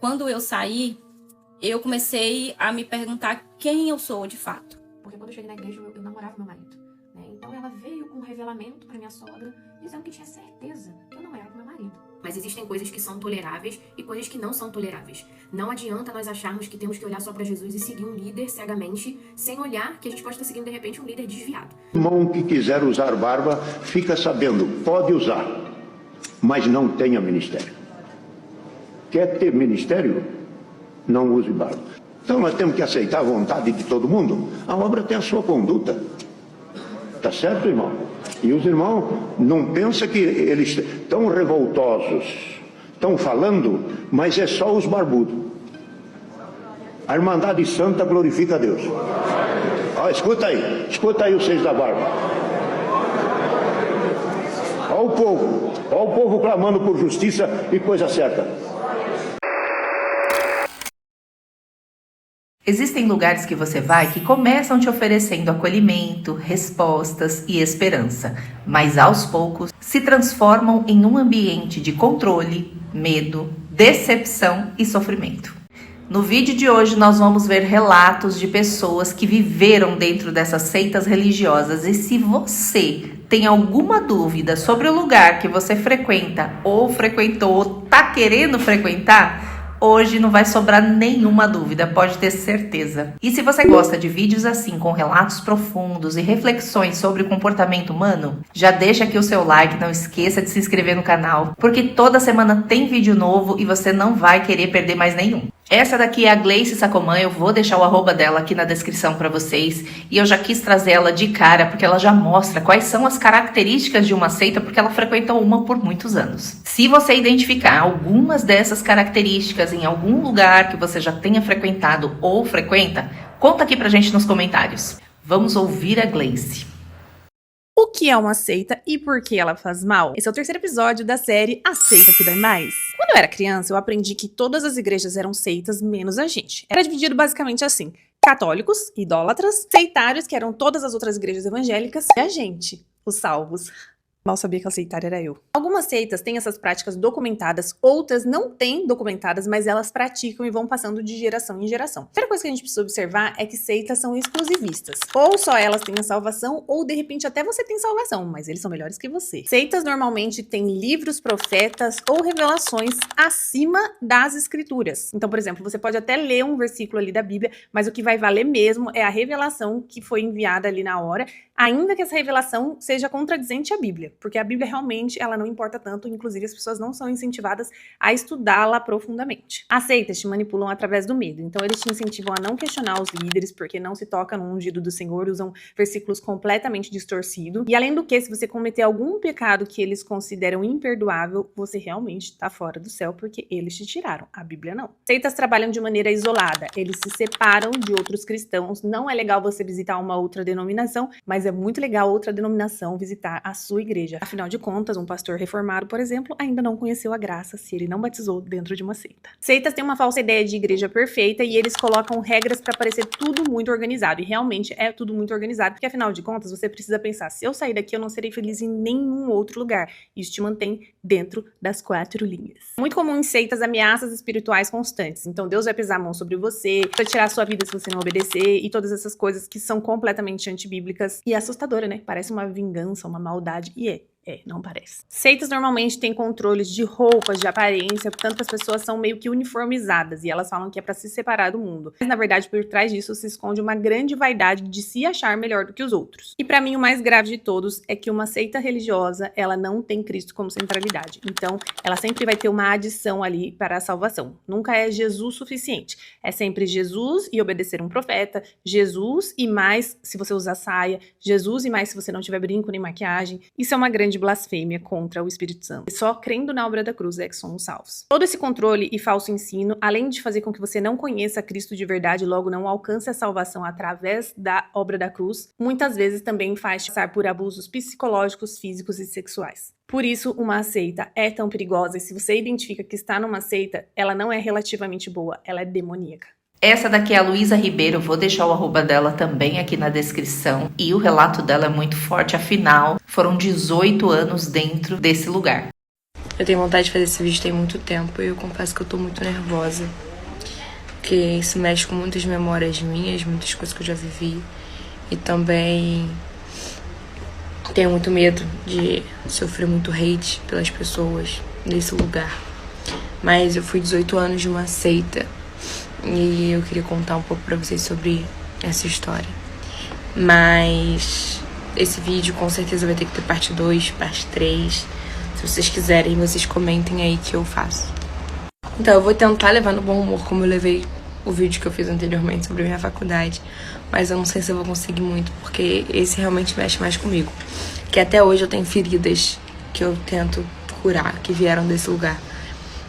Quando eu saí, eu comecei a me perguntar quem eu sou de fato. Porque quando eu cheguei na igreja, eu namorava meu marido, né? Então ela veio com um revelamento pra minha sogra, dizendo que tinha certeza que eu não era meu marido. Mas existem coisas que são toleráveis e coisas que não são toleráveis. Não adianta nós acharmos que temos que olhar só pra Jesus e seguir um líder cegamente, sem olhar que a gente pode estar seguindo, de repente, um líder desviado. O irmão que quiser usar barba, fica sabendo, pode usar, mas não tenha ministério. Quer ter ministério? Não use barba. Então nós temos que aceitar a vontade de todo mundo. A obra tem a sua conduta. Tá certo, irmão? E os irmãos não pensam que eles estão revoltosos, estão falando, mas é só os barbudos. A Irmandade Santa glorifica a Deus. Ó, escuta aí os seis da barba. Ó o povo clamando por justiça e coisa certa. Existem lugares que você vai que começam te oferecendo acolhimento, respostas e esperança, mas aos poucos se transformam em um ambiente de controle, medo, decepção e sofrimento. No vídeo de hoje nós vamos ver relatos de pessoas que viveram dentro dessas seitas religiosas, e se você tem alguma dúvida sobre o lugar que você frequenta ou frequentou ou tá querendo frequentar, hoje não vai sobrar nenhuma dúvida, pode ter certeza. E se você gosta de vídeos assim, com relatos profundos e reflexões sobre o comportamento humano, já deixa aqui o seu like, não esqueça de se inscrever no canal, porque toda semana tem vídeo novo e você não vai querer perder mais nenhum. Essa daqui é a Gleice Sacomã, eu vou deixar o arroba dela aqui na descrição para vocês, e eu já quis trazer ela de cara porque ela já mostra quais são as características de uma seita, porque ela frequentou uma por muitos anos. Se você identificar algumas dessas características em algum lugar que você já tenha frequentado ou frequenta, conta aqui pra gente nos comentários. Vamos ouvir a Gleice. O que é uma seita e por que ela faz mal? Esse é o terceiro episódio da série A Seita que Dói Mais. Quando eu era criança, eu aprendi que todas as igrejas eram seitas, menos a gente. Era dividido basicamente assim: católicos, idólatras, seitários, que eram todas as outras igrejas evangélicas, e a gente, os salvos. Mal sabia que a seitária era eu. Algumas seitas têm essas práticas documentadas, outras não têm documentadas, mas elas praticam e vão passando de geração em geração. A primeira coisa que a gente precisa observar é que seitas são exclusivistas. Ou só elas têm a salvação, ou de repente até você tem salvação, mas eles são melhores que você. Seitas normalmente têm livros, profetas ou revelações acima das escrituras. Então, por exemplo, você pode até ler um versículo ali da Bíblia, mas o que vai valer mesmo é a revelação que foi enviada ali na hora, ainda que essa revelação seja contradizente à Bíblia. Porque a Bíblia realmente, ela não importa tanto, inclusive as pessoas não são incentivadas a estudá-la profundamente. As seitas te manipulam através do medo, então eles te incentivam a não questionar os líderes, porque não se toca no ungido do Senhor, usam versículos completamente distorcidos, e além do que, se você cometer algum pecado que eles consideram imperdoável, você realmente está fora do céu, porque eles te tiraram, a Bíblia não. Seitas trabalham de maneira isolada, eles se separam de outros cristãos, não é legal você visitar uma outra denominação, mas é muito legal outra denominação visitar a sua igreja. Afinal de contas, um pastor reformado, por exemplo, ainda não conheceu a graça se ele não batizou dentro de uma seita. Seitas têm uma falsa ideia de igreja perfeita e eles colocam regras para parecer tudo muito organizado. E realmente é tudo muito organizado, porque afinal de contas, você precisa pensar: se eu sair daqui, eu não serei feliz em nenhum outro lugar. Isso te mantém dentro das quatro linhas. Muito comum em seitas ameaças espirituais constantes. Então Deus vai pesar a mão sobre você, vai tirar a sua vida se você não obedecer, e todas essas coisas que são completamente antibíblicas e assustadora, né? Parece uma vingança, uma maldade, e não parece. Seitas normalmente têm controles de roupas, de aparência, portanto as pessoas são meio que uniformizadas e elas falam que é para se separar do mundo. Mas na verdade, por trás disso se esconde uma grande vaidade de se achar melhor do que os outros. E para mim o mais grave de todos é que uma seita religiosa, ela não tem Cristo como centralidade. Então, ela sempre vai ter uma adição ali para a salvação. Nunca é Jesus suficiente. É sempre Jesus e obedecer um profeta, Jesus e mais se você usar saia, Jesus e mais se você não tiver brinco nem maquiagem. Isso é uma grande blasfêmia contra o Espírito Santo. Só crendo na obra da cruz é que somos salvos. Todo esse controle e falso ensino, além de fazer com que você não conheça Cristo de verdade, logo não alcance a salvação através da obra da cruz, muitas vezes também faz passar por abusos psicológicos, físicos e sexuais. Por isso, uma seita é tão perigosa, e se você identifica que está numa seita, ela não é relativamente boa, ela é demoníaca. Essa daqui é a Luísa Ribeiro, vou deixar o arroba dela também aqui na descrição. E o relato dela é muito forte, afinal, foram 18 anos dentro desse lugar. Eu tenho vontade de fazer esse vídeo tem muito tempo e eu confesso que eu tô muito nervosa. Porque isso mexe com muitas memórias minhas, muitas coisas que eu já vivi. E também tenho muito medo de sofrer muito hate pelas pessoas nesse lugar. Mas eu fui 18 anos de uma seita e eu queria contar um pouco pra vocês sobre essa história. Mas esse vídeo com certeza vai ter que ter parte 2, parte 3. Se vocês quiserem, vocês comentem aí que eu faço. Então eu vou tentar levar no bom humor como eu levei o vídeo que eu fiz anteriormente sobre a minha faculdade. Mas eu não sei se eu vou conseguir muito, porque esse realmente mexe mais comigo. Que até hoje eu tenho feridas que eu tento curar, que vieram desse lugar.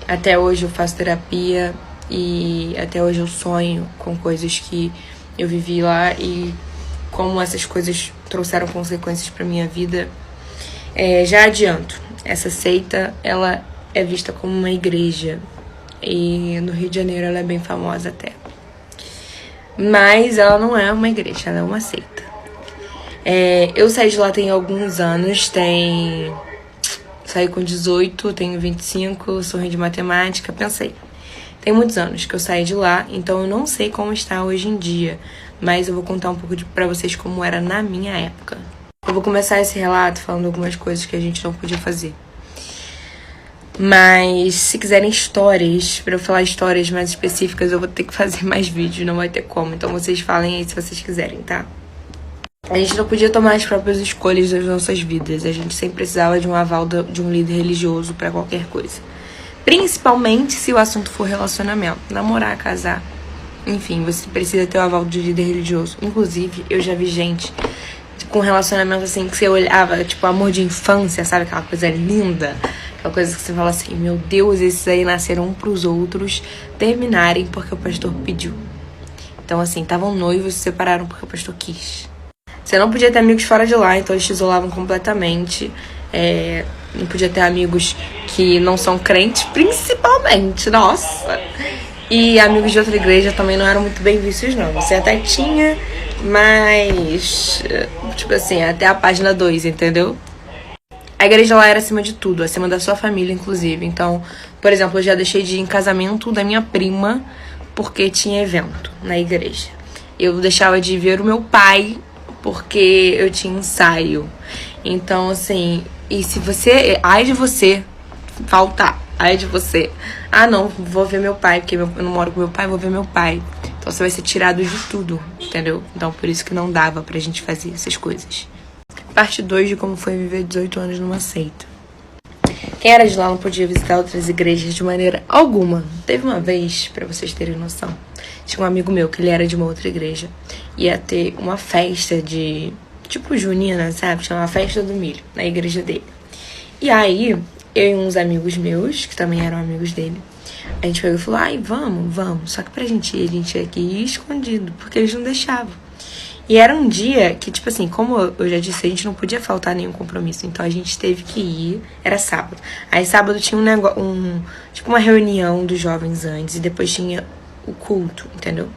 Até hoje eu faço terapia e até hoje eu sonho com coisas que eu vivi lá e como essas coisas trouxeram consequências pra minha vida. Já adianto, essa seita, ela é vista como uma igreja e no Rio de Janeiro ela é bem famosa até. Mas ela não é uma igreja, ela é uma seita. Eu saí de lá tem alguns anos, saí com 18, tenho 25, sou ruim de matemática, pensei. Tem muitos anos que eu saí de lá, então eu não sei como está hoje em dia, mas eu vou contar um pouco pra vocês como era na minha época. Eu vou começar esse relato falando algumas coisas que a gente não podia fazer. Mas se quiserem histórias, pra eu falar histórias mais específicas, eu vou ter que fazer mais vídeos, não vai ter como. Então vocês falem aí se vocês quiserem, tá? A gente não podia tomar as próprias escolhas das nossas vidas. A gente sempre precisava de um aval de um líder religioso pra qualquer coisa. Principalmente se o assunto for relacionamento. Namorar, casar. Enfim, você precisa ter o aval de líder religioso. Inclusive, eu já vi gente com relacionamento assim que você olhava, tipo, amor de infância, sabe? Aquela coisa linda. Aquela coisa que você fala assim, meu Deus, esses aí nasceram um pros outros terminarem porque o pastor pediu. Então, assim, estavam noivos e se separaram porque o pastor quis. Você não podia ter amigos fora de lá, então eles te isolavam completamente. Não podia ter amigos que não são crentes, principalmente, nossa. E amigos de outra igreja também não eram muito bem vistos, não. Você até tinha, mas, tipo assim, até a página 2, entendeu? A igreja lá era acima de tudo, acima da sua família, inclusive. Então, por exemplo, eu já deixei de ir em casamento da minha prima porque tinha evento na igreja. Eu deixava de ver o meu pai porque eu tinha ensaio. Então, assim, e se você... Ai de você faltar, ai de você. Ah, não, vou ver meu pai, porque eu não moro com meu pai, vou ver meu pai. Então você vai ser tirado de tudo, entendeu? Então por isso que não dava pra gente fazer essas coisas. Parte 2 de como foi viver 18 anos numa seita. Quem era de lá não podia visitar outras igrejas de maneira alguma. Teve uma vez, pra vocês terem noção, tinha um amigo meu que ele era de uma outra igreja. Ia ter uma festa de, tipo junina, sabe? Tinha uma festa do milho na igreja dele. E aí, eu e uns amigos meus, que também eram amigos dele, a gente pegou e falou, ai, vamos. Só que pra gente ir, a gente tinha que ir escondido, porque eles não deixavam. E era um dia que, tipo assim, como eu já disse, a gente não podia faltar nenhum compromisso. Então a gente teve que ir, era sábado. Aí sábado tinha tipo uma reunião dos jovens antes, e depois tinha o culto, entendeu?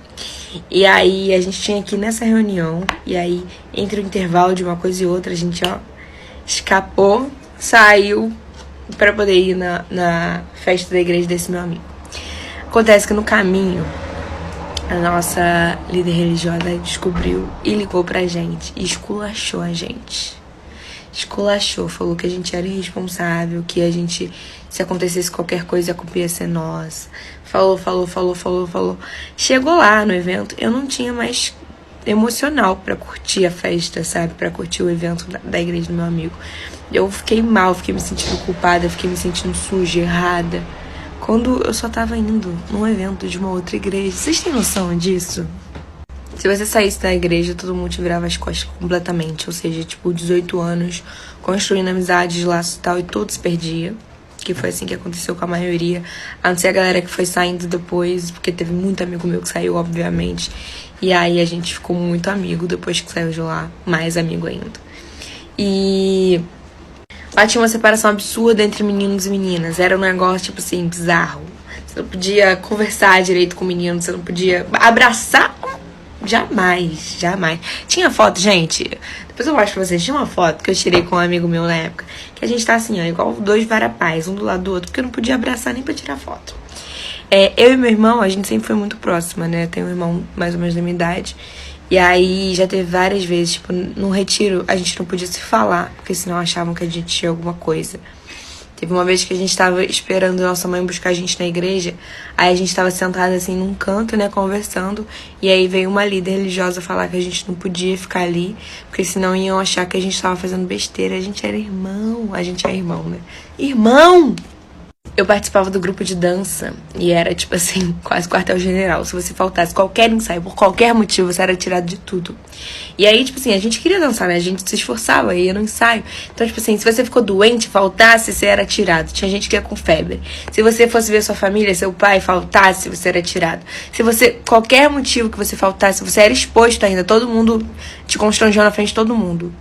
E aí a gente tinha que ir nessa reunião, e aí entre o intervalo de uma coisa e outra, a gente, escapou, saiu pra poder ir na festa da igreja desse meu amigo. Acontece que no caminho, a nossa líder religiosa descobriu e ligou pra gente e esculachou a gente. Esculachou, falou que a gente era irresponsável, que a gente, se acontecesse qualquer coisa, a culpa ia ser nossa. Falou. Chegou lá no evento, eu não tinha mais emocional pra curtir a festa, sabe? Pra curtir o evento da igreja do meu amigo. Eu fiquei mal, fiquei me sentindo culpada, fiquei me sentindo suja, errada. Quando eu só tava indo num evento de uma outra igreja. Vocês têm noção disso? Se você saísse da igreja, todo mundo te virava as costas completamente. Ou seja, tipo, 18 anos, construindo amizades, laços e tal, e tudo se perdia. Que foi assim que aconteceu com a maioria. A não ser a galera que foi saindo depois, porque teve muito amigo meu que saiu, obviamente. E aí a gente ficou muito amigo depois que saiu de lá. Mais amigo ainda. E lá tinha uma separação absurda entre meninos e meninas. Era um negócio, tipo assim, bizarro. Você não podia conversar direito com o menino, você não podia abraçar. Jamais. Tinha foto, gente. Depois eu mostro pra vocês. Tinha uma foto que eu tirei com um amigo meu na época, que a gente tá assim, ó, igual dois varapás, um do lado do outro, porque eu não podia abraçar nem pra tirar foto. Eu e meu irmão, a gente sempre foi muito próxima, né? Tenho um irmão mais ou menos da minha idade. E aí já teve várias vezes, tipo, no retiro a gente não podia se falar, porque senão achavam que a gente tinha alguma coisa. Teve uma vez que a gente tava esperando nossa mãe buscar a gente na igreja, aí a gente tava sentada assim num canto, né, conversando, e aí veio uma líder religiosa falar que a gente não podia ficar ali, porque senão iam achar que a gente tava fazendo besteira. A gente era irmão, a gente é irmão, né? Irmão! Eu participava do grupo de dança e era, tipo assim, quase quartel-general. Se você faltasse qualquer ensaio, por qualquer motivo, você era tirado de tudo. E aí, tipo assim, a gente queria dançar, né? A gente se esforçava, ia no ensaio. Então, tipo assim, se você ficou doente, faltasse, você era tirado. Tinha gente que ia com febre. Se você fosse ver sua família, seu pai, faltasse, você era tirado. Se você, qualquer motivo que você faltasse, você era exposto ainda. Todo mundo te constrangeu na frente de todo mundo.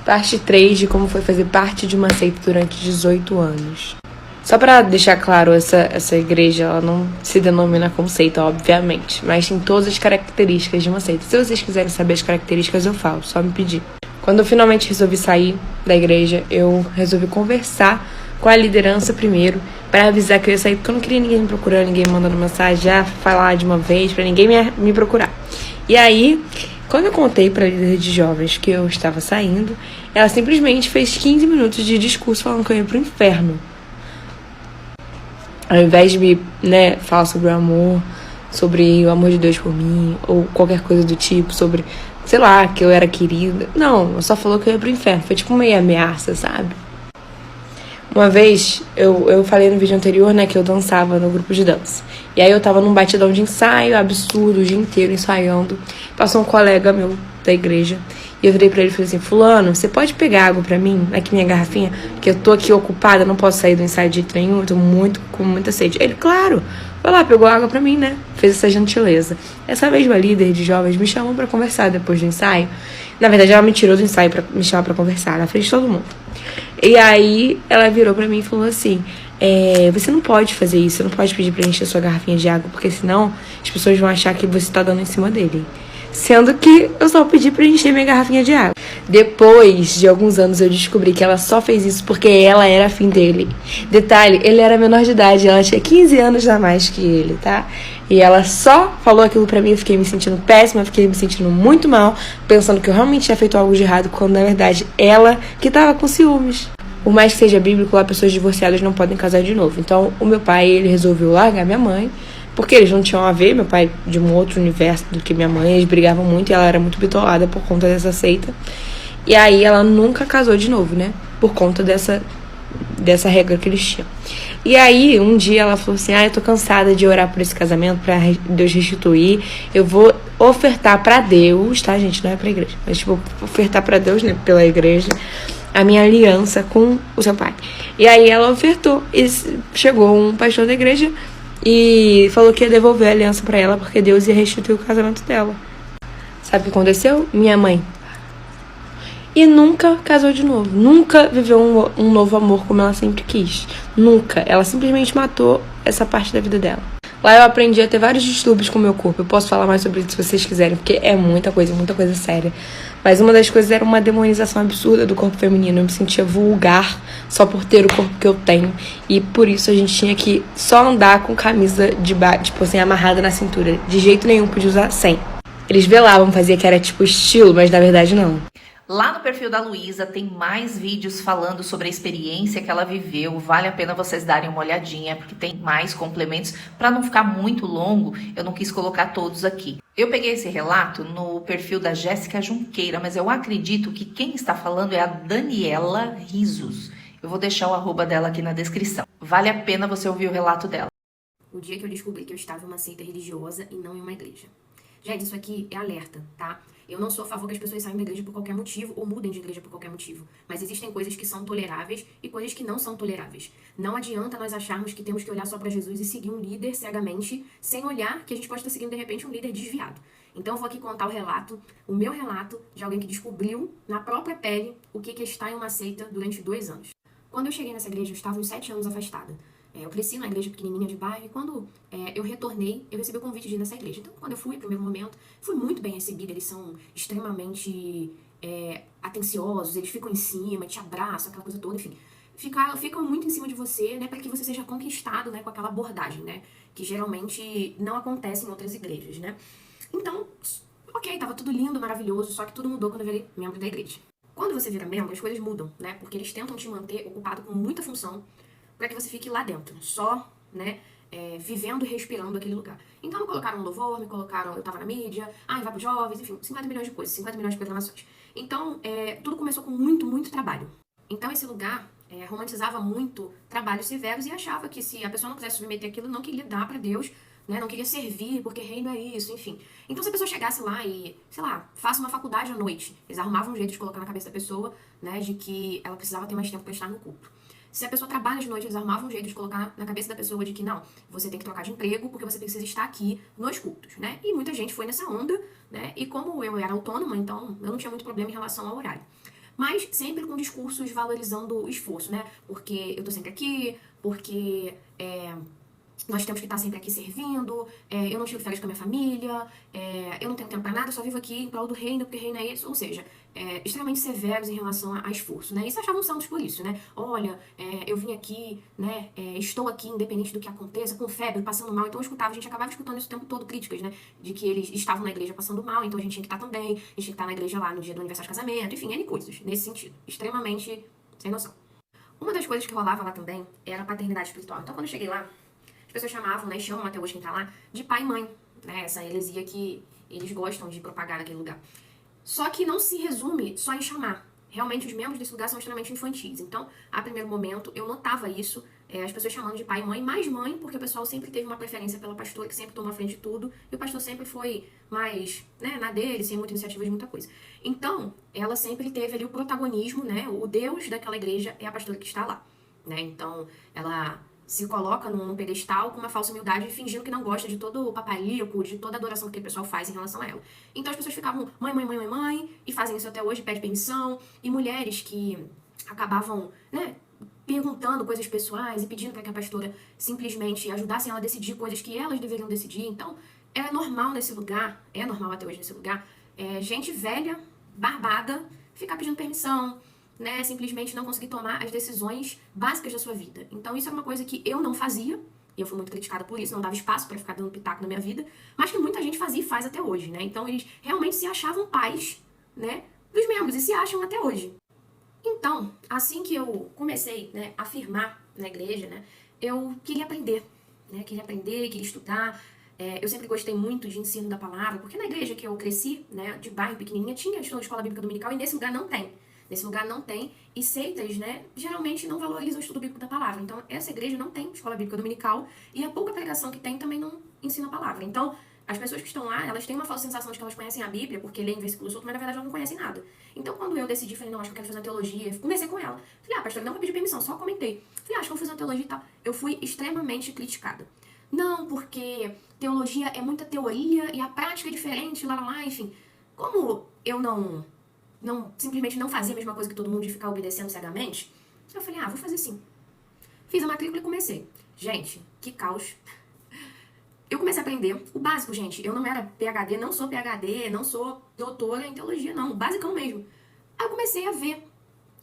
Parte 3 de como foi fazer parte de uma seita durante 18 anos. Só pra deixar claro, essa igreja, ela não se denomina como seita, obviamente, mas tem todas as características de uma seita. Se vocês quiserem saber as características, eu falo, só me pedir. Quando eu finalmente resolvi sair da igreja, eu resolvi conversar com a liderança primeiro, pra avisar que eu ia sair, porque eu não queria ninguém me procurando, ninguém me mandando mensagem, já falar de uma vez, pra ninguém me procurar. E aí, quando eu contei pra líder de jovens que eu estava saindo, ela simplesmente fez 15 minutos de discurso falando que eu ia pro inferno. Ao invés de me, né, falar sobre o amor, sobre o amor de Deus por mim, ou qualquer coisa do tipo, sobre, sei lá, que eu era querida. Não, ela só falou que eu ia pro inferno. Foi tipo meio ameaça, sabe? Uma vez, eu falei no vídeo anterior, né, que eu dançava no grupo de dança. E aí eu tava num batidão de ensaio absurdo, o dia inteiro ensaiando. Passou um colega meu da igreja. E eu virei pra ele e falei assim: fulano, você pode pegar água pra mim? Aqui minha garrafinha, que eu tô aqui ocupada, não posso sair do ensaio de jeito nenhum, eu tô com muita sede. Ele, claro, vai lá, pegou água pra mim, né? Fez essa gentileza. Essa mesma líder de jovens me chamou pra conversar depois do ensaio. Na verdade, ela me tirou do ensaio pra me chamar pra conversar, na frente de todo mundo. E aí, ela virou pra mim e falou assim: você não pode fazer isso, você não pode pedir pra encher sua garrafinha de água, porque senão as pessoas vão achar que você tá dando em cima dele. Sendo que eu só pedi pra encher minha garrafinha de água. Depois de alguns anos eu descobri que ela só fez isso porque ela era afim dele. Detalhe, ele era menor de idade, ela tinha 15 anos a mais que ele, tá? E ela só falou aquilo pra mim, eu fiquei me sentindo péssima, fiquei me sentindo muito mal, pensando que eu realmente tinha feito algo de errado, quando na verdade ela que tava com ciúmes. Por mais que seja bíblico, lá pessoas divorciadas não podem casar de novo. Então o meu pai, ele resolveu largar minha mãe, porque eles não tinham a ver, meu pai de um outro universo do que minha mãe, eles brigavam muito e ela era muito bitolada por conta dessa seita. E aí ela nunca casou de novo, né? Por conta dessa regra que eles tinham. E aí, um dia ela falou assim: eu tô cansada de orar por esse casamento, pra Deus restituir. Eu vou ofertar pra Deus, tá, gente? Não é pra igreja. Mas, tipo, ofertar pra Deus, né? Pela igreja, a minha aliança com o seu pai. E aí ela ofertou. E chegou um pastor da igreja e falou que ia devolver a aliança pra ela, porque Deus ia restituir o casamento dela. Sabe o que aconteceu? Minha mãe. E nunca casou de novo. Nunca viveu um novo amor como ela sempre quis. Nunca. Ela simplesmente matou essa parte da vida dela. Lá eu aprendi a ter vários distúrbios com o meu corpo. Eu posso falar mais sobre isso se vocês quiserem, porque é muita coisa séria. Mas uma das coisas era uma demonização absurda do corpo feminino. Eu me sentia vulgar só por ter o corpo que eu tenho. E por isso a gente tinha que só andar com camisa de tipo assim, amarrada na cintura. De jeito nenhum podia usar sem. Eles velavam, fazia que era tipo estilo, mas na verdade não. Lá no perfil da Luísa tem mais vídeos falando sobre a experiência que ela viveu. Vale a pena vocês darem uma olhadinha, porque tem mais complementos. Para não ficar muito longo, eu não quis colocar todos aqui. Eu peguei esse relato no perfil da Jéssica Junqueira, mas eu acredito que quem está falando é a Daniela Risos. Eu vou deixar o arroba dela aqui na descrição. Vale a pena você ouvir o relato dela. O dia que eu descobri que eu estava em uma seita religiosa e não em uma igreja. Gente, isso aqui é alerta, tá? Eu não sou a favor que as pessoas saiam da igreja por qualquer motivo ou mudem de igreja por qualquer motivo. Mas existem coisas que são toleráveis e coisas que não são toleráveis. Não adianta nós acharmos que temos que olhar só pra Jesus e seguir um líder cegamente, sem olhar que a gente pode estar seguindo, de repente, um líder desviado. Então eu vou aqui contar o meu relato de alguém que descobriu na própria pele o que é estar em uma seita durante 2 anos. Quando eu cheguei nessa igreja, eu estava uns 7 anos afastada. Eu cresci numa igreja pequenininha de bairro e quando eu retornei, eu recebi o convite de ir nessa igreja. Então, quando eu fui, no primeiro momento, fui muito bem recebida. Eles são extremamente atenciosos, eles ficam em cima, te abraçam, aquela coisa toda, enfim. Ficam muito em cima de você, né, para que você seja conquistado, né, com aquela abordagem, né, que geralmente não acontece em outras igrejas, né. Então, ok, tava tudo lindo, maravilhoso, só que tudo mudou quando eu virei membro da igreja. Quando você vira membro, as coisas mudam, né, porque eles tentam te manter ocupado com muita função para que você fique lá dentro, só, né, vivendo e respirando aquele lugar. Então me colocaram no louvor, eu tava na mídia, vai pros jovens, enfim, 50 milhões de coisas, 50 milhões de programações. Então, tudo começou com muito, muito trabalho. Então esse lugar romantizava muito trabalhos severos e achava que se a pessoa não quisesse submeter aquilo, não queria dar pra Deus, né, não queria servir, porque reino é isso, enfim. Então se a pessoa chegasse lá e, sei lá, faça uma faculdade à noite, eles arrumavam um jeito de colocar na cabeça da pessoa, né, de que ela precisava ter mais tempo pra estar no culto. Se a pessoa trabalha de noite, eles arrumavam um jeito de colocar na cabeça da pessoa de que não, você tem que trocar de emprego porque você precisa estar aqui nos cultos, né? E muita gente foi nessa onda, né? E como eu era autônoma, então eu não tinha muito problema em relação ao horário. Mas sempre com discursos valorizando o esforço, né? Porque eu tô sempre aqui, porque nós temos que estar sempre aqui servindo, eu não tiro férias com a minha família, eu não tenho tempo pra nada, eu só vivo aqui em prol do reino, porque reino é isso. Ou seja, extremamente severos em relação a esforço, né? E se achavam santos por isso, né? Olha, eu vim aqui, né? Estou aqui independente do que aconteça, com febre, passando mal. Então eu escutava, a gente acabava escutando isso o tempo todo, críticas, né? De que eles estavam na igreja passando mal, então a gente tinha que estar também, a gente tinha que estar na igreja lá no dia do aniversário de casamento, enfim, N coisas, nesse sentido. Extremamente sem noção. Uma das coisas que rolava lá também era a paternidade espiritual. Então quando eu cheguei lá, as pessoas chamavam, né, chamam até hoje quem tá lá, de pai e mãe, né, essa heresia que eles gostam de propagar naquele lugar. Só que não se resume só em chamar. Realmente os membros desse lugar são extremamente infantis. Então, a primeiro momento, eu notava isso, as pessoas chamando de pai e mãe, mais mãe, porque o pessoal sempre teve uma preferência pela pastora, que sempre tomou a frente de tudo, e o pastor sempre foi mais, né, na dele, sem muita iniciativa de muita coisa. Então, ela sempre teve ali o protagonismo, né, o Deus daquela igreja é a pastora que está lá, né, então, ela se coloca num pedestal com uma falsa humildade, fingindo que não gosta de todo o paparico, de toda a adoração que o pessoal faz em relação a ela. Então as pessoas ficavam mãe, mãe, mãe, mãe, mãe, e fazem isso até hoje, pedem permissão, e mulheres que acabavam, né, perguntando coisas pessoais e pedindo para que a pastora simplesmente ajudasse ela a decidir coisas que elas deveriam decidir. Então, é normal nesse lugar, é normal até hoje nesse lugar, gente velha, barbada, ficar pedindo permissão, né, simplesmente não conseguir tomar as decisões básicas da sua vida. Então isso era uma coisa que eu não fazia, e eu fui muito criticada por isso, não dava espaço para ficar dando pitaco na minha vida, mas que muita gente fazia e faz até hoje, né? Então eles realmente se achavam pais, né, dos membros, e se acham até hoje. Então, assim que eu comecei, né, a firmar na igreja, né, eu queria aprender, né, queria estudar. Eu sempre gostei muito de ensino da palavra, porque na igreja que eu cresci, né, de bairro pequenininha, tinha estudo de escola bíblica dominical, e nesse lugar não tem. Nesse lugar não tem, e seitas, né, geralmente não valorizam o estudo bíblico da palavra. Então, essa igreja não tem escola bíblica dominical, e a pouca pregação que tem também não ensina a palavra. Então, as pessoas que estão lá, elas têm uma falsa sensação de que elas conhecem a Bíblia, porque leem versículos soltos, mas na verdade elas não conhecem nada. Então, quando eu decidi, falei, não, acho que eu quero fazer uma teologia, comecei com ela. Falei, pastor, não vou pedir permissão, só comentei. Falei, acho que eu vou fazer uma teologia e tal. Eu fui extremamente criticada. Não, porque teologia é muita teoria, e a prática é diferente, lá, enfim. Como eu simplesmente não fazia a mesma coisa que todo mundo de ficar obedecendo cegamente, eu falei, vou fazer sim. Fiz a matrícula e comecei. Gente, que caos. Eu comecei a aprender o básico, gente. Eu não era PhD, não sou PhD, não sou doutora em teologia, não. O basicão mesmo. Aí eu comecei a ver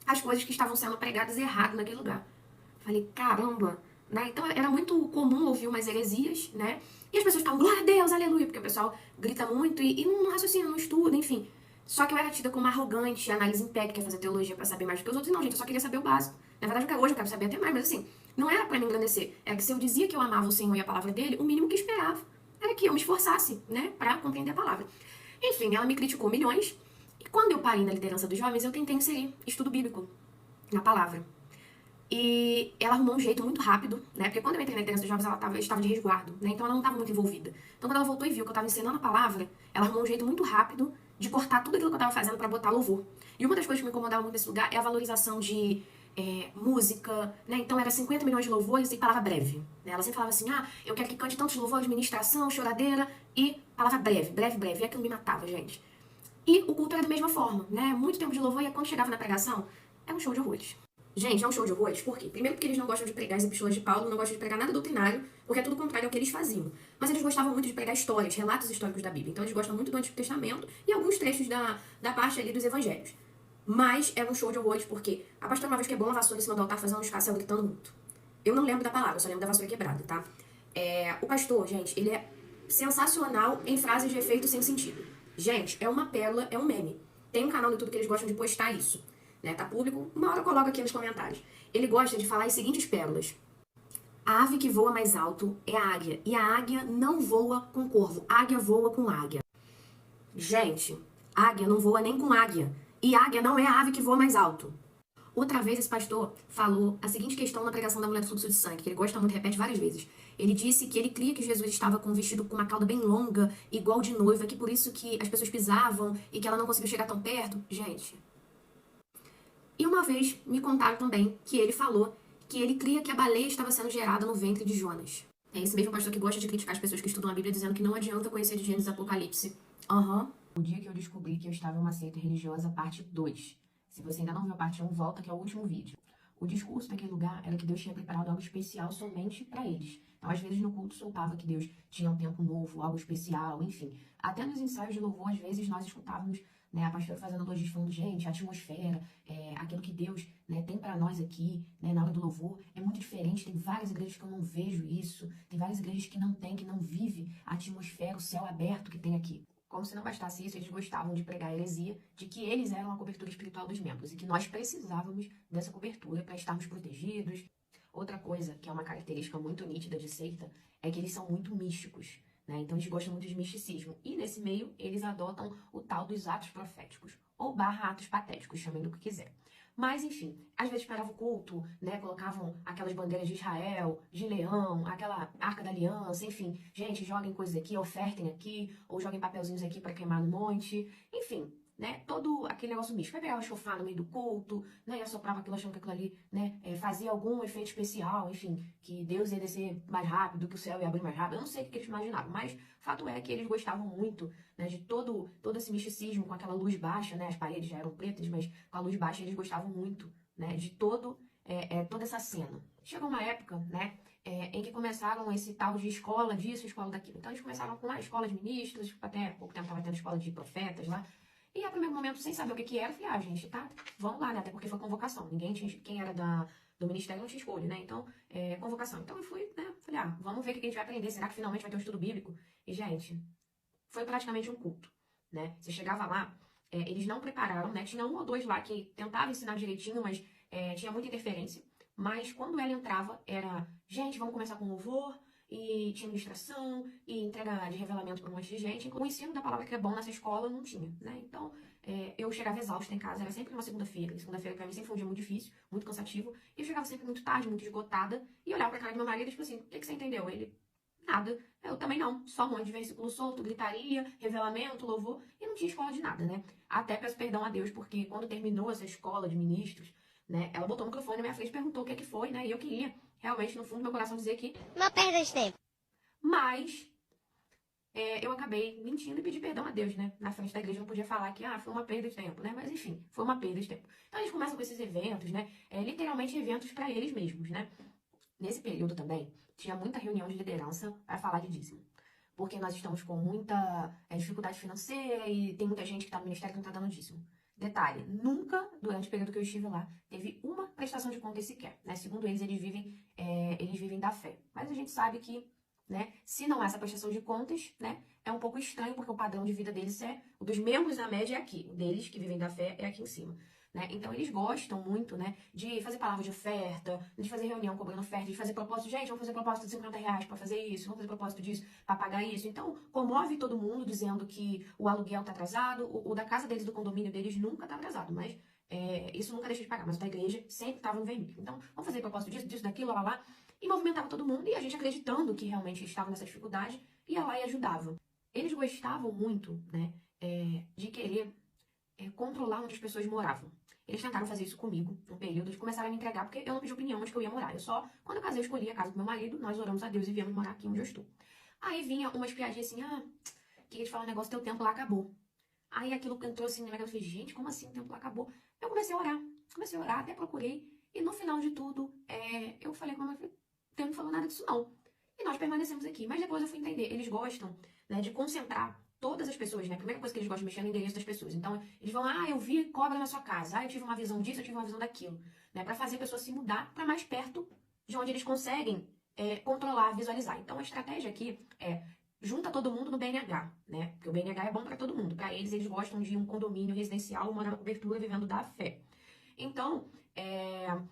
as coisas que estavam sendo pregadas errado naquele lugar. Falei, caramba, né? Então era muito comum ouvir umas heresias, né? E as pessoas ficavam, glória a Deus, aleluia, porque o pessoal grita muito e não raciocina, não estuda, enfim. Só que eu era tida como arrogante, análise em pé, que quer fazer teologia pra saber mais do que os outros. E não, gente, eu só queria saber o básico. Na verdade, hoje eu quero saber até mais, mas assim, não era pra me engrandecer. Era que se eu dizia que eu amava o Senhor e a palavra dele, o mínimo que eu esperava era que eu me esforçasse, né, pra compreender a palavra. Enfim, ela me criticou milhões. E quando eu parei na liderança dos jovens, eu tentei inserir estudo bíblico na palavra. E ela arrumou um jeito muito rápido, né, porque quando eu entrei na liderança dos jovens, eu estava de resguardo, né, então ela não estava muito envolvida. Então quando ela voltou e viu que eu estava ensinando a palavra, ela arrumou um jeito muito rápido de cortar tudo aquilo que eu tava fazendo pra botar louvor. E uma das coisas que me incomodava muito nesse lugar é a valorização de música, né? Então era 50 milhões de louvores e palavra breve. Né? Ela sempre falava assim, eu quero que cante tantos louvores, ministração, choradeira e palavra breve, breve, breve. E aquilo me matava, gente. E o culto era da mesma forma, né? Muito tempo de louvor e quando chegava na pregação, era um show de horrores. Gente, é um show de horrores. Por quê? Primeiro porque eles não gostam de pregar as epístolas de Paulo, não gostam de pregar nada doutrinário, porque é tudo contrário ao que eles faziam. Mas eles gostavam muito de pregar histórias, relatos históricos da Bíblia. Então eles gostam muito do Antigo Testamento e alguns trechos da parte ali dos evangelhos. Mas é um show de horrores porque a pastora uma vez quebrou uma vassoura em cima do altar fazendo um escássio gritando muito. Eu não lembro da palavra, eu só lembro da vassoura quebrada, tá? O pastor, gente, ele é sensacional em frases de efeito sem sentido. Gente, é uma pérola, é um meme. Tem um canal no YouTube que eles gostam de postar isso. Né? Tá público, uma hora eu coloco aqui nos comentários. Ele gosta de falar as seguintes pérolas. A ave que voa mais alto é a águia. E a águia não voa com corvo. A águia voa com águia. Gente, águia não voa nem com águia. E águia não é a ave que voa mais alto. Outra vez esse pastor falou a seguinte questão na pregação da mulher do fluxo de sangue, que ele gosta muito, repete várias vezes. Ele disse que ele cria que Jesus estava com um vestido com uma cauda bem longa, igual de noiva, que por isso que as pessoas pisavam e que ela não conseguiu chegar tão perto. Gente... E uma vez me contaram também que ele falou que ele cria que a baleia estava sendo gerada no ventre de Jonas. É esse mesmo pastor que gosta de criticar as pessoas que estudam a Bíblia, dizendo que não adianta conhecer de Gênesis e Apocalipse. O dia que eu descobri que eu estava em uma seita religiosa, parte 2. Se você ainda não viu a parte 1, volta que é o último vídeo. O discurso daquele lugar era que Deus tinha preparado algo especial somente para eles. Então, às vezes, no culto soltava que Deus tinha um tempo novo, algo especial, enfim. Até nos ensaios de louvor, às vezes, nós escutávamos, né, a pastora fazendo elogios, falando, gente, a atmosfera, aquilo que Deus, né, tem para nós aqui, né, na hora do louvor, é muito diferente. Tem várias igrejas que eu não vejo isso, tem várias igrejas que não tem, que não vive a atmosfera, o céu aberto que tem aqui. Como se não bastasse isso, eles gostavam de pregar a heresia de que eles eram a cobertura espiritual dos membros e que nós precisávamos dessa cobertura para estarmos protegidos. Outra coisa, que é uma característica muito nítida de seita, é que eles são muito místicos, né? Então eles gostam muito de misticismo. E nesse meio, eles adotam o tal dos atos proféticos, ou atos patéticos, chamem do que quiser. Mas, enfim, às vezes paravam o culto, né, colocavam aquelas bandeiras de Israel, de leão, aquela arca da aliança, enfim. Gente, joguem coisas aqui, ofertem aqui, ou joguem papelzinhos aqui para queimar no monte. Enfim, né, todo aquele negócio místico. Vai pegar o chofar no meio do culto, né, e assoprava aquilo achando que aquilo ali, né, fazia algum efeito especial, enfim, que Deus ia descer mais rápido, que o céu ia abrir mais rápido. Eu não sei o que eles imaginavam, mas fato é que eles gostavam muito, né, de todo esse misticismo com aquela luz baixa, né, as paredes já eram pretas, mas com a luz baixa eles gostavam muito, né, de toda essa cena. Chegou uma época, né, em que começaram esse tal de escola disso, escola daquilo. Então eles começaram com a escola de ministros, até pouco tempo estava tendo escola de profetas lá. E a primeiro momento, sem saber o que era, eu falei, gente, tá, vamos lá, né, até porque foi convocação. Ninguém tinha, quem era do ministério não tinha escolha, né, então, convocação. Então eu fui, né, falei, vamos ver o que a gente vai aprender, será que finalmente vai ter um estudo bíblico? E, gente, foi praticamente um culto, né, você chegava lá, eles não prepararam, né, tinha um ou dois lá que tentavam ensinar direitinho, mas tinha muita interferência. Mas quando ela entrava, era, gente, vamos começar com louvor, e tinha administração, e entrega de revelamento para um monte de gente. O ensino da palavra que é bom nessa escola não tinha, né? Então, eu chegava exausta em casa, era sempre uma segunda-feira. Segunda-feira para mim sempre foi um dia muito difícil, muito cansativo. E eu chegava sempre muito tarde, muito esgotada, e olhava pra cara do meu marido e tipo assim, o que você entendeu? Ele, nada. Eu também não, só um monte de versículo solto, gritaria, revelamento, louvor, e não tinha escola de nada, né? Até peço perdão a Deus, porque quando terminou essa escola de ministros, né, ela botou o microfone na minha frente e perguntou o que foi, né? E eu queria realmente, no fundo do meu coração, dizer que uma perda de tempo. Mas eu acabei mentindo e pedi perdão a Deus, né? Na frente da igreja eu não podia falar que foi uma perda de tempo, né? Mas enfim, foi uma perda de tempo. Então a gente começa com esses eventos, né? Literalmente eventos para eles mesmos, né? Nesse período também, tinha muita reunião de liderança para falar de dízimo. Porque nós estamos com muita dificuldade financeira e tem muita gente que está no ministério que não está dando dízimo. Detalhe, nunca, durante o período que eu estive lá, teve uma prestação de contas sequer, né? Segundo eles, eles vivem da fé. Mas a gente sabe que, né, se não há essa prestação de contas, né, é um pouco estranho, porque o padrão de vida deles o dos membros, na média, é aqui. O deles, que vivem da fé, é aqui em cima. Né? Então, eles gostam muito, né, de fazer palavra de oferta, de fazer reunião cobrando oferta, de fazer propósito. Gente, vamos fazer propósito de R$50 para fazer isso, vamos fazer propósito disso para pagar isso. Então, comove todo mundo dizendo que o aluguel tá atrasado, o da casa deles, do condomínio deles, nunca tá atrasado, mas isso nunca deixa de pagar. Mas o da igreja sempre estava no vermelho. Então, vamos fazer propósito disso, daquilo, lá. E movimentava todo mundo, e a gente acreditando que realmente estava nessa dificuldade, ia lá e ajudava. Eles gostavam muito, né, de querer controlar onde as pessoas moravam. Eles tentaram fazer isso comigo, num período, eles começaram a me entregar, porque eu não pedi opinião onde que eu ia morar. Quando eu casei, eu escolhi a casa do meu marido, nós oramos a Deus e viemos morar aqui onde eu estou. Aí vinha umas piadinhas assim, queria te falar um negócio, teu tempo lá acabou. Aí aquilo entrou assim na minha cabeça, eu falei, gente, como assim o tempo lá acabou? Eu comecei a orar, até procurei E no final de tudo, eu falei com a minha filha, Deus não falou nada disso não. E nós permanecemos aqui. Mas depois eu fui entender, eles gostam, né, de concentrar todas as pessoas, né? A primeira coisa que eles gostam de mexer é no endereço das pessoas. Então, eles vão, eu vi cobra na sua casa, eu tive uma visão disso, eu tive uma visão daquilo, né? Pra fazer a pessoa se mudar para mais perto de onde eles conseguem controlar, visualizar. Então, a estratégia aqui é junta todo mundo no BNH, né? Porque o BNH é bom para todo mundo. Para eles gostam de um condomínio residencial, morando na cobertura, vivendo da fé. Então,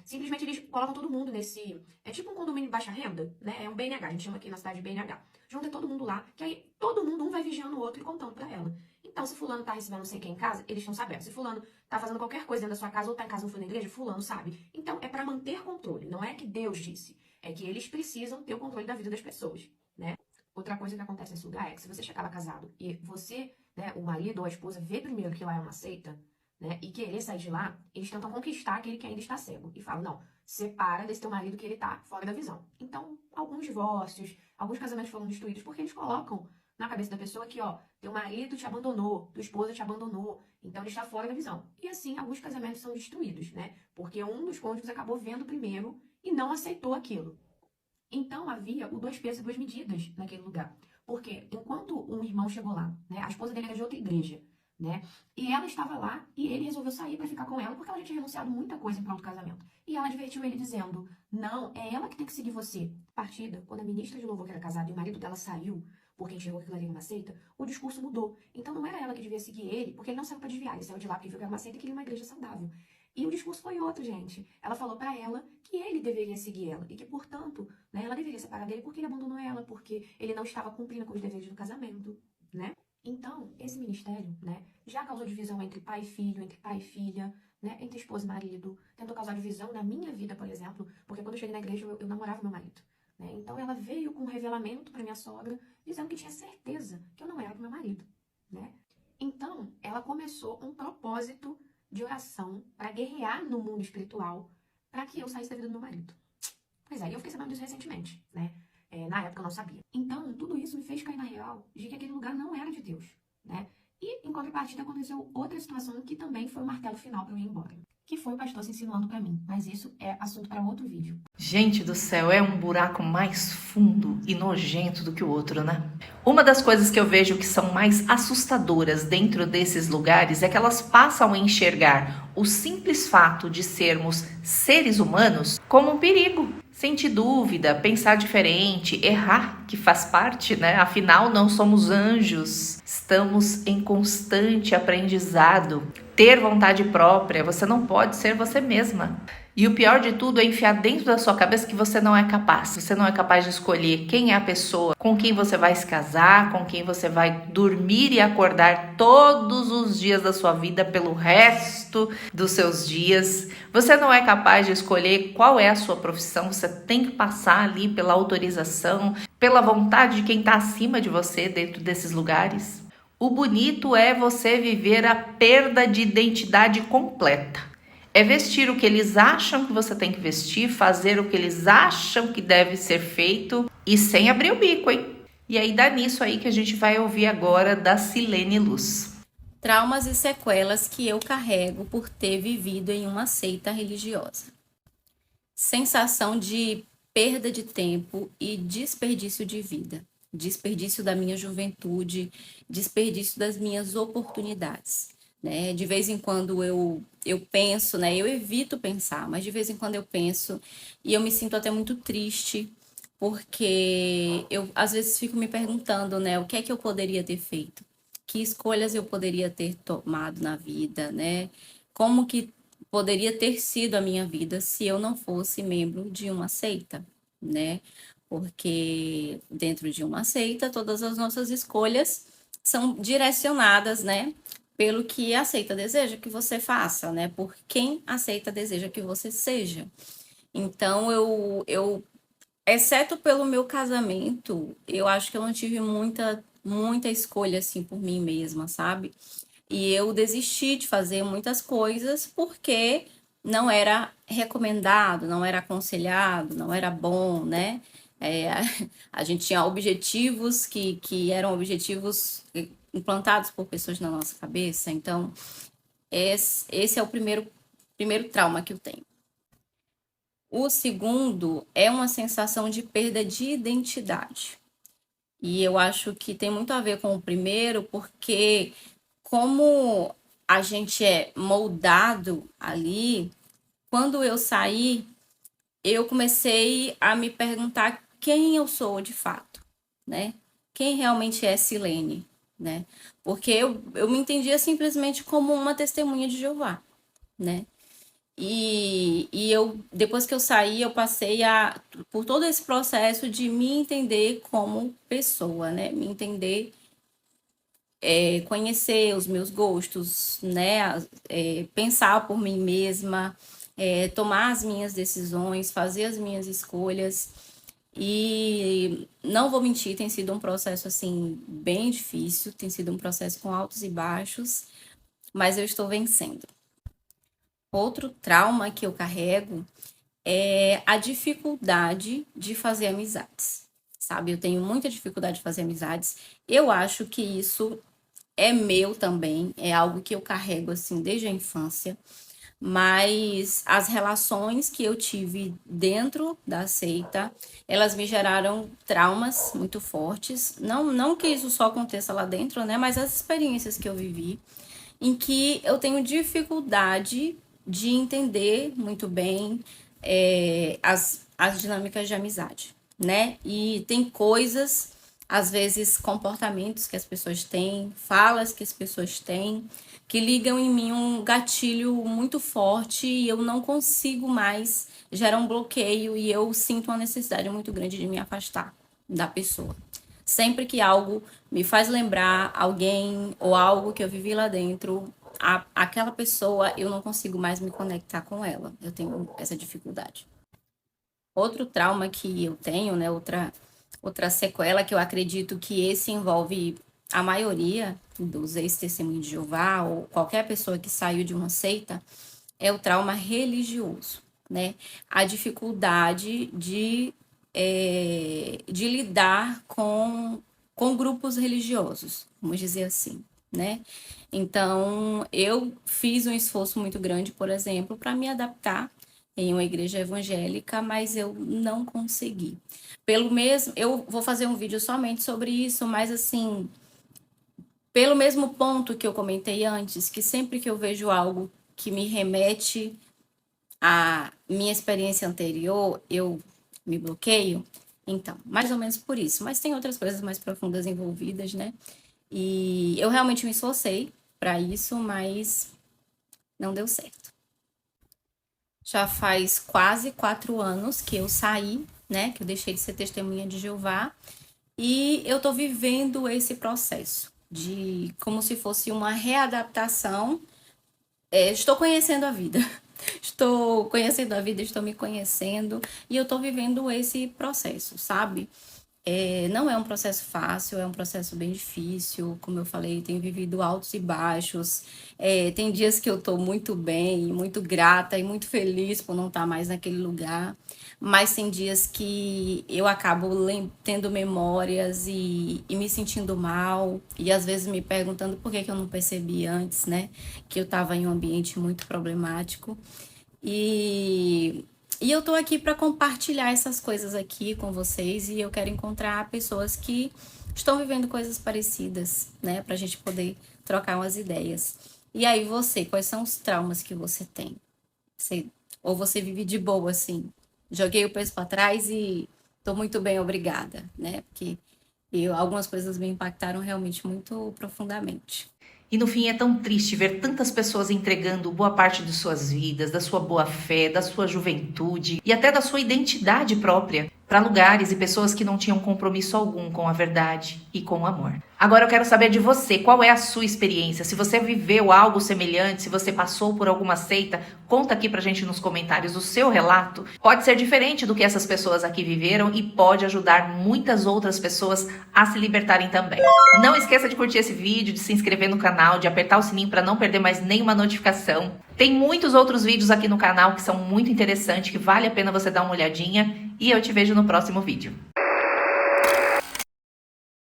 simplesmente eles colocam todo mundo nesse... É tipo um condomínio de baixa renda, né? É um BNH, a gente chama aqui na cidade de BNH. Junta todo mundo lá, que aí todo mundo, um vai vigiando o outro e contando pra ela. Então, se fulano tá recebendo não sei quem em casa, eles estão sabendo. Se fulano tá fazendo qualquer coisa dentro da sua casa ou tá em casa não foi na igreja, fulano sabe. Então, é pra manter controle. Não é que Deus disse. É que eles precisam ter o controle da vida das pessoas, né? Outra coisa que acontece nesse lugar é que se você chegava casado e você, né, o marido ou a esposa, vê primeiro que lá é uma seita, né, e querer sair de lá, eles tentam conquistar aquele que ainda está cego. E falam, não, separa desse teu marido que ele tá fora da visão. Então, alguns divórcios, alguns casamentos foram destruídos porque eles colocam na cabeça da pessoa que, teu marido te abandonou, tua esposa te abandonou, então ele está fora da visão. E assim, alguns casamentos são destruídos, né, porque um dos cônjuges acabou vendo primeiro e não aceitou aquilo. Então, havia o 2 pesos e 2 medidas naquele lugar. Porque enquanto um irmão chegou lá, né, a esposa dele era de outra igreja, né, e ela estava lá e ele resolveu sair para ficar com ela porque ela já tinha renunciado muita coisa em prol do casamento. E ela advertiu ele dizendo, não, é ela que tem que seguir você. Partida, quando a ministra de louvor que era casada e o marido dela saiu porque enxergou que aquilo ali era uma seita, o discurso mudou. Então não era ela que devia seguir ele, porque ele não saiu para desviar, ele saiu de lá porque viu que era uma seita e queria uma igreja saudável. E o discurso foi outro, gente. Ela falou pra ela que ele deveria seguir ela e que, portanto, né, ela deveria separar dele porque ele abandonou ela, porque ele não estava cumprindo com os deveres do casamento, né? Então, esse ministério, né, já causou divisão entre pai e filho, entre pai e filha, né, entre esposa e marido. Tentou causar divisão na minha vida, por exemplo, porque quando eu cheguei na igreja eu namorava meu marido, né? Então ela veio com um revelamento pra minha sogra, dizendo que tinha certeza que eu não era pro meu marido, né? Então, ela começou um propósito de oração para guerrear no mundo espiritual para que eu saísse da vida do meu marido. Pois é, eu fiquei sabendo disso recentemente, né? Na época eu não sabia. Então, tudo isso me fez cair na real de que aquele lugar não era de Deus, né? E, em contrapartida, aconteceu outra situação que também foi o martelo final para eu ir embora. Que foi o pastor se insinuando para mim. Mas isso é assunto para outro vídeo. Gente do céu, é um buraco mais fundo e nojento do que o outro, né? Uma das coisas que eu vejo que são mais assustadoras dentro desses lugares é que elas passam a enxergar o simples fato de sermos seres humanos como um perigo. Sentir dúvida, pensar diferente, errar, que faz parte, né? Afinal, não somos anjos. Estamos em constante aprendizado. Ter vontade própria, você não pode ser você mesma. E o pior de tudo é enfiar dentro da sua cabeça que você não é capaz. Você não é capaz de escolher quem é a pessoa com quem você vai se casar, com quem você vai dormir e acordar todos os dias da sua vida pelo resto dos seus dias. Você não é capaz de escolher qual é a sua profissão. Você tem que passar ali pela autorização, pela vontade de quem está acima de você dentro desses lugares. O bonito é você viver a perda de identidade completa. É vestir o que eles acham que você tem que vestir, fazer o que eles acham que deve ser feito e sem abrir o bico, hein? E aí dá nisso aí que a gente vai ouvir agora da Silene Luz. Traumas e sequelas que eu carrego por ter vivido em uma seita religiosa. Sensação de perda de tempo e desperdício de vida. Desperdício da minha juventude, desperdício das minhas oportunidades. Né? De vez em quando eu penso, né? Eu evito pensar, mas de vez em quando eu penso e eu me sinto até muito triste, porque eu às vezes fico me perguntando, né? O que é que eu poderia ter feito? Que escolhas eu poderia ter tomado na vida, né? Como que poderia ter sido a minha vida se eu não fosse membro de uma seita, né? Porque dentro de uma seita, todas as nossas escolhas são direcionadas, né? Pelo que a seita deseja que você faça, né? Por quem a seita deseja que você seja. Então, eu exceto pelo meu casamento, eu acho que eu não tive muita escolha, assim, por mim mesma, sabe? E eu desisti de fazer muitas coisas porque não era recomendado, não era aconselhado, não era bom, né? A gente tinha objetivos que eram objetivos implantados por pessoas na nossa cabeça. Então, esse é o primeiro trauma que eu tenho. O segundo é uma sensação de perda de identidade. E eu acho que tem muito a ver com o primeiro, porque como a gente é moldado ali, quando eu saí, eu comecei a me perguntar quem eu sou de fato, né? Quem realmente é Silene, né? Porque eu me entendia simplesmente como uma testemunha de Jeová, né? E eu, depois que eu saí, eu passei por todo esse processo de me entender como pessoa, né? Me entender, conhecer os meus gostos, né? Pensar por mim mesma, tomar as minhas decisões, fazer as minhas escolhas. E não vou mentir, tem sido um processo assim bem difícil, tem sido um processo com altos e baixos, mas eu estou vencendo. Outro trauma que eu carrego é a dificuldade de fazer amizades, sabe? Eu tenho muita dificuldade de fazer amizades. Eu acho que isso é meu também, é algo que eu carrego assim desde a infância, mas as relações que eu tive dentro da seita, elas me geraram traumas muito fortes. Não que isso só aconteça lá dentro, né? Mas as experiências que eu vivi, em que eu tenho dificuldade de entender muito bem as dinâmicas de amizade, né? E tem coisas, às vezes comportamentos que as pessoas têm, falas que as pessoas têm, que ligam em mim um gatilho muito forte e eu não consigo mais, gera um bloqueio e eu sinto uma necessidade muito grande de me afastar da pessoa. Sempre que algo me faz lembrar alguém ou algo que eu vivi lá dentro, aquela pessoa, eu não consigo mais me conectar com ela. Eu tenho essa dificuldade. Outro trauma que eu tenho, né, outra sequela que eu acredito que esse envolve a maioria dos ex-testemunhos de Jeová ou qualquer pessoa que saiu de uma seita, é o trauma religioso, né? A dificuldade de lidar com grupos religiosos, vamos dizer assim, né? Então, eu fiz um esforço muito grande, por exemplo, para me adaptar em uma igreja evangélica, mas eu não consegui. Pelo mesmo, eu vou fazer um vídeo somente sobre isso, mas assim, pelo mesmo ponto que eu comentei antes, que sempre que eu vejo algo que me remete à minha experiência anterior, eu me bloqueio. Então, mais ou menos por isso. Mas tem outras coisas mais profundas envolvidas, né? E eu realmente me esforcei para isso, mas não deu certo. Já faz quase 4 anos que eu saí, né? Que eu deixei de ser testemunha de Jeová. E eu tô vivendo esse processo de como se fosse uma readaptação. Estou conhecendo a vida. Estou conhecendo a vida, estou me conhecendo e eu estou vivendo esse processo, sabe? Não é um processo fácil, é um processo bem difícil. Como eu falei, tenho vivido altos e baixos. Tem dias que eu estou muito bem, muito grata e muito feliz por não estar mais naquele lugar. Mas tem dias que eu acabo tendo memórias e me sentindo mal. E às vezes me perguntando por que eu não percebi antes, né? Que eu estava em um ambiente muito problemático. E eu tô aqui para compartilhar essas coisas aqui com vocês e eu quero encontrar pessoas que estão vivendo coisas parecidas, né, pra gente poder trocar umas ideias. E aí você, quais são os traumas que você tem? Ou você vive de boa assim? Joguei o peso para trás e tô muito bem, obrigada, né? Porque algumas coisas me impactaram realmente muito profundamente. E no fim é tão triste ver tantas pessoas entregando boa parte de suas vidas, da sua boa fé, da sua juventude e até da sua identidade própria para lugares e pessoas que não tinham compromisso algum com a verdade e com o amor. Agora eu quero saber de você, qual é a sua experiência? Se você viveu algo semelhante, se você passou por alguma seita, conta aqui pra gente nos comentários o seu relato. Pode ser diferente do que essas pessoas aqui viveram e pode ajudar muitas outras pessoas a se libertarem também. Não esqueça de curtir esse vídeo, de se inscrever no canal, de apertar o sininho para não perder mais nenhuma notificação. Tem muitos outros vídeos aqui no canal que são muito interessantes, que vale a pena você dar uma olhadinha e eu te vejo no próximo vídeo.